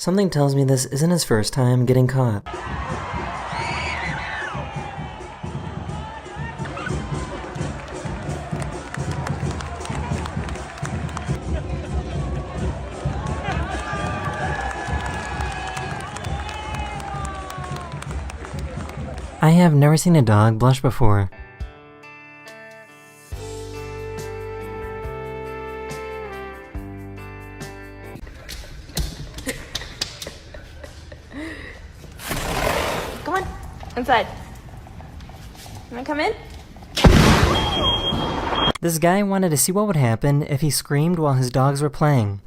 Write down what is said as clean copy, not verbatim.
Something tells me this isn't his first time getting caught. I have never seen a dog blush before. Come on, inside. You wanna come in? This guy wanted to see what would happen if he screamed while his dogs were playing.